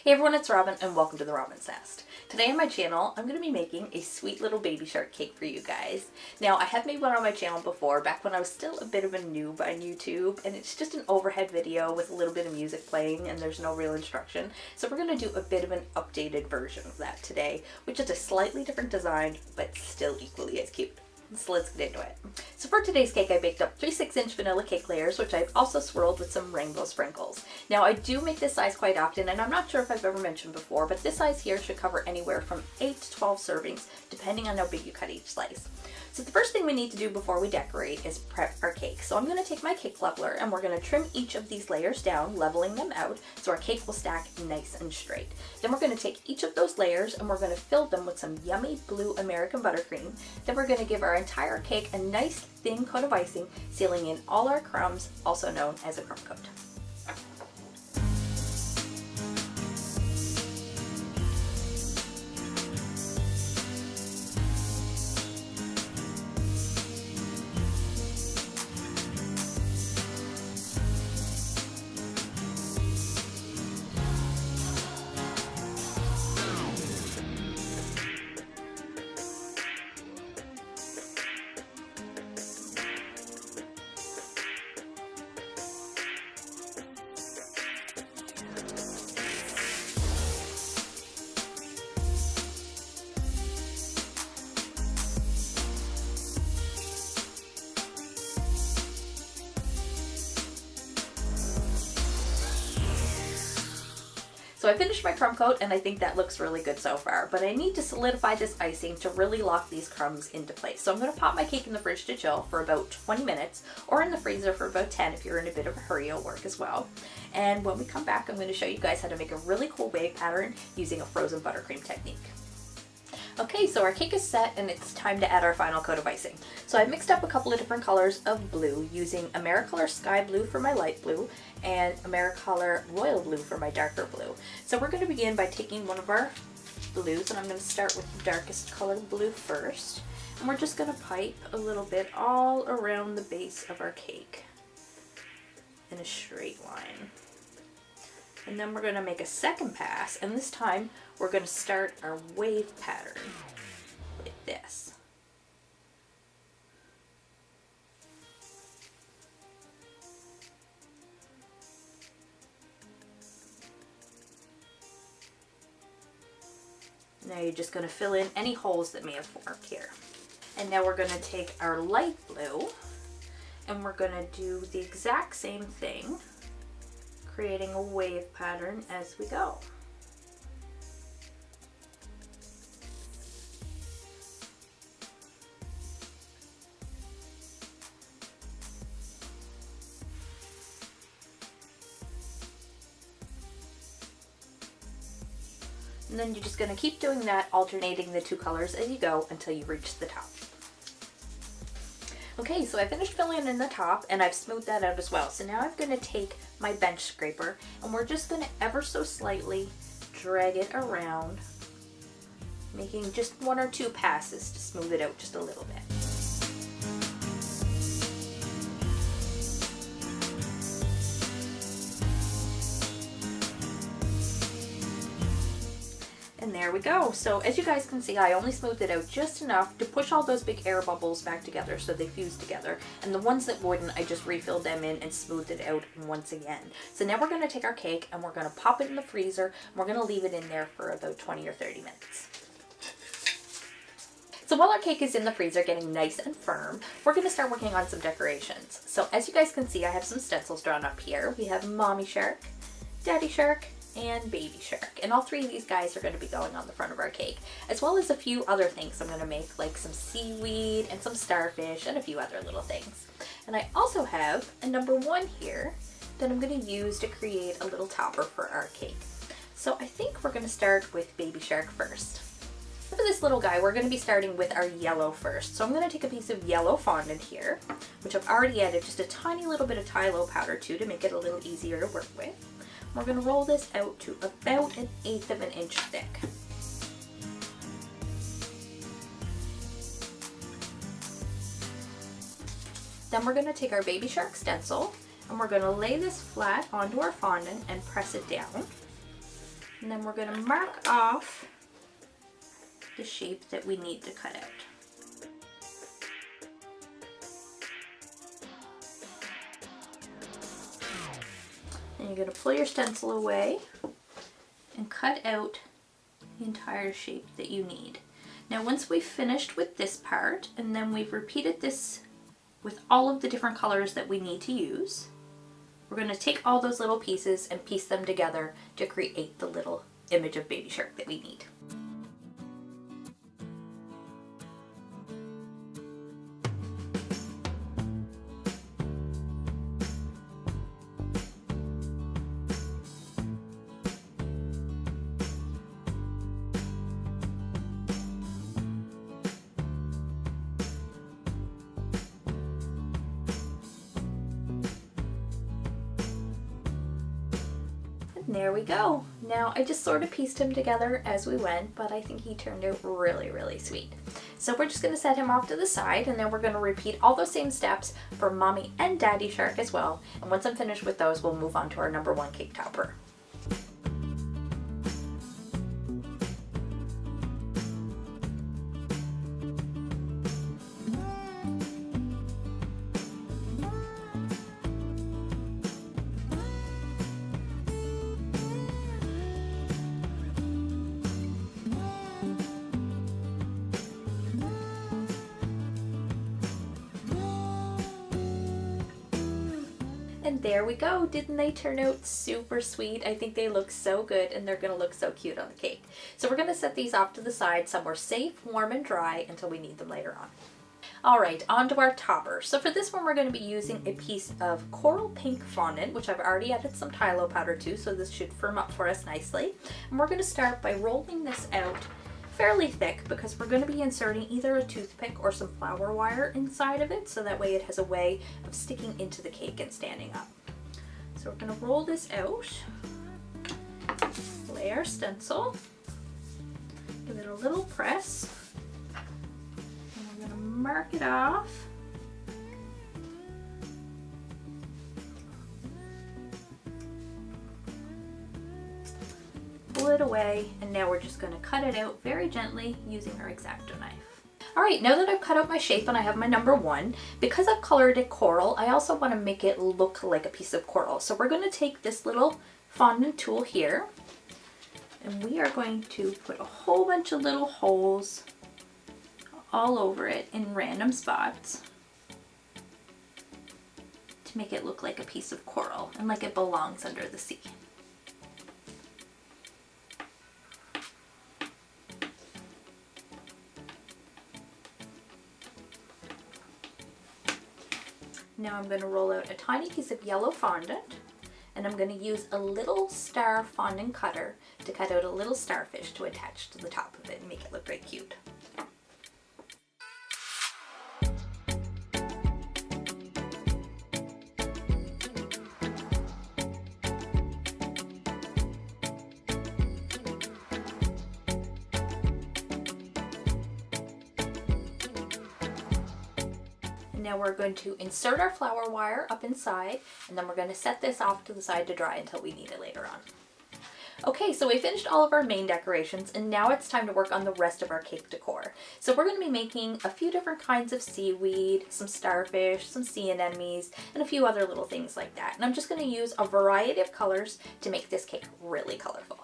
Hey everyone, it's Robin and welcome to the Robin's Nest. Today on my channel, I'm going to be making a sweet little baby shark cake for you guys. Now, I have made one on my channel before, back when I was still a bit of a noob on YouTube, and it's just an overhead video with a little bit of music playing and there's no real instruction. So we're going to do a bit of an updated version of that today, which is a slightly different design, but still equally as cute. So let's get into it. So for today's cake, I baked up 3 6-inch vanilla cake layers, which I've also swirled with some rainbow sprinkles. Now I do make this size quite often, and I'm not sure if I've ever mentioned before, but this size here should cover anywhere from 8 to 12 servings, depending on how big you cut each slice. So the first thing we need to do before we decorate is prep our cake. So I'm going to take my cake leveler and we're going to trim each of these layers down, leveling them out so our cake will stack nice and straight. Then we're going to take each of those layers and we're going to fill them with some yummy blue American buttercream. Then we're going to give our entire cake a nice thin coat of icing, sealing in all our crumbs, also known as a crumb coat. So I finished my crumb coat and I think that looks really good so far, but I need to solidify this icing to really lock these crumbs into place. So I'm going to pop my cake in the fridge to chill for about 20 minutes or in the freezer for about 10 if you're in a bit of a hurry at work as well. And when we come back, I'm going to show you guys how to make a really cool wave pattern using a frozen buttercream technique. Okay, so our cake is set and it's time to add our final coat of icing. So I've mixed up a couple of different colors of blue using Americolor Sky Blue for my light blue and Americolor Royal Blue for my darker blue. So we're going to begin by taking one of our blues, and I'm going to start with the darkest color blue first. And we're just going to pipe a little bit all around the base of our cake in a straight line. And then we're going to make a second pass, and this time we're going to start our wave pattern like this. Now you're just going to fill in any holes that may have formed here. And now we're going to take our light blue and we're going to do the exact same thing, creating a wave pattern as we go. And then you're just going to keep doing that, alternating the two colors as you go until you reach the top. Okay, so I finished filling in the top and I've smoothed that out as well. So now I'm going to take my bench scraper and we're just going to ever so slightly drag it around, making just 1 or 2 passes to smooth it out just a little bit. And there we go. So as you guys can see, I only smoothed it out just enough to push all those big air bubbles back together so they fuse together. And the ones that wouldn't, I just refilled them in and smoothed it out once again. So now we're going to take our cake and we're going to pop it in the freezer. And we're going to leave it in there for about 20 or 30 minutes. So while our cake is in the freezer getting nice and firm, we're going to start working on some decorations. So as you guys can see, I have some stencils drawn up here. We have Mommy Shark, Daddy Shark, and Baby Shark, and all 3 of these guys are going to be going on the front of our cake, as well as a few other things I'm going to make, like some seaweed and some starfish and a few other little things. And I also have a number 1 here that I'm going to use to create a little topper for our cake. So I think we're going to start with Baby Shark first. For this little guy, we're going to be starting with our yellow first. So I'm going to take a piece of yellow fondant here, which I've already added just a tiny little bit of Tylo powder to make it a little easier to work with. We're going to roll this out to about 1/8 of an inch thick. Then we're going to take our Baby Shark stencil and we're going to lay this flat onto our fondant and press it down. and then we're going to mark off the shape that we need to cut out. And you're going to pull your stencil away and cut out the entire shape that you need. Now once we've finished with this part, and then we've repeated this with all of the different colors that we need to use, we're going to take all those little pieces and piece them together to create the little image of Baby Shark that we need. There we go. Now I just sort of pieced him together as we went, but I think he turned out really, really sweet. So we're just going to set him off to the side, and then we're going to repeat all those same steps for Mommy and Daddy Shark as well. And once I'm finished with those, we'll move on to our number 1 cake topper. And there we go. Didn't they turn out super sweet? I think they look so good, and they're going to look so cute on the cake. So we're going to set these off to the side somewhere safe, warm, and dry until we need them later on. Alright, on to our topper. So for this one we're going to be using a piece of coral pink fondant, which I've already added some Tylo powder to, so this should firm up for us nicely. And we're going to start by rolling this out fairly thick, because we're going to be inserting either a toothpick or some flour wire inside of it, so that way it has a way of sticking into the cake and standing up. So we're going to roll this out, lay our stencil, give it a little press, and we're going to mark it off. Pull it away, and now we're just going to cut it out very gently using our X-Acto knife. Alright, now that I've cut out my shape and I have my number 1, because I've colored it coral, I also want to make it look like a piece of coral. So we're going to take this little fondant tool here, and we are going to put a whole bunch of little holes all over it in random spots to make it look like a piece of coral and like it belongs under the sea. Now I'm going to roll out a tiny piece of yellow fondant, and I'm going to use a little star fondant cutter to cut out a little starfish to attach to the top of it and make it look very cute. Now we're going to insert our flour wire up inside, and then we're going to set this off to the side to dry until we need it later on. Okay, so we finished all of our main decorations, and now it's time to work on the rest of our cake decor. So we're going to be making a few different kinds of seaweed, some starfish, some sea anemones, and a few other little things like that. And I'm just going to use a variety of colors to make this cake really colorful.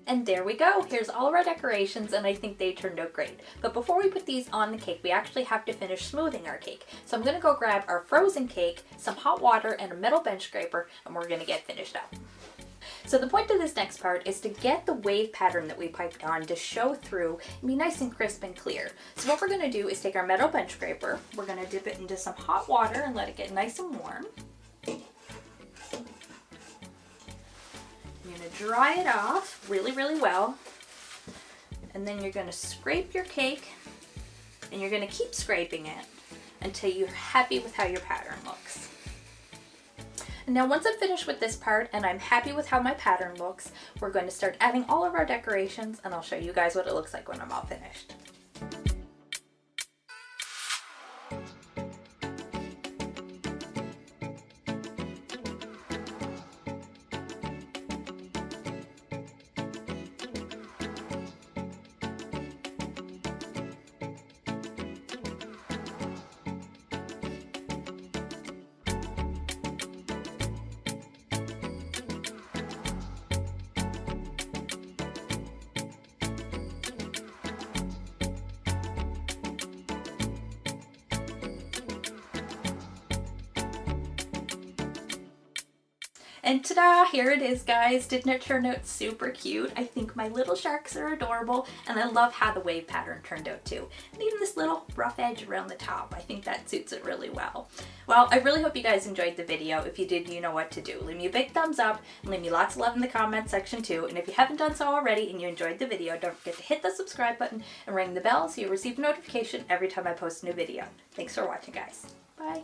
And there we go. Here's all of our decorations, and I think they turned out great. But before we put these on the cake, we actually have to finish smoothing our cake. So I'm going to go grab our frozen cake, some hot water, and a metal bench scraper, and we're going to get finished up. So the point of this next part is to get the wave pattern that we piped on to show through and be nice and crisp and clear. So what we're going to do is take our metal bench scraper, we're going to dip it into some hot water and let it get nice and warm. You're going to dry it off really, really well. And then you're going to scrape your cake and you're going to keep scraping it until you're happy with how your pattern looks. And now once I'm finished with this part and I'm happy with how my pattern looks, we're going to start adding all of our decorations and I'll show you guys what it looks like when I'm all finished. And ta-da, here it is, guys. Didn't it turn out super cute? I think my little sharks are adorable, and I love how the wave pattern turned out too. And even this little rough edge around the top, I think that suits it really well. Well, I really hope you guys enjoyed the video. If you did, you know what to do. Leave me a big thumbs up, and leave me lots of love in the comments section too. And if you haven't done so already and you enjoyed the video, don't forget to hit the subscribe button and ring the bell so you receive a notification every time I post a new video. Thanks for watching, guys. Bye.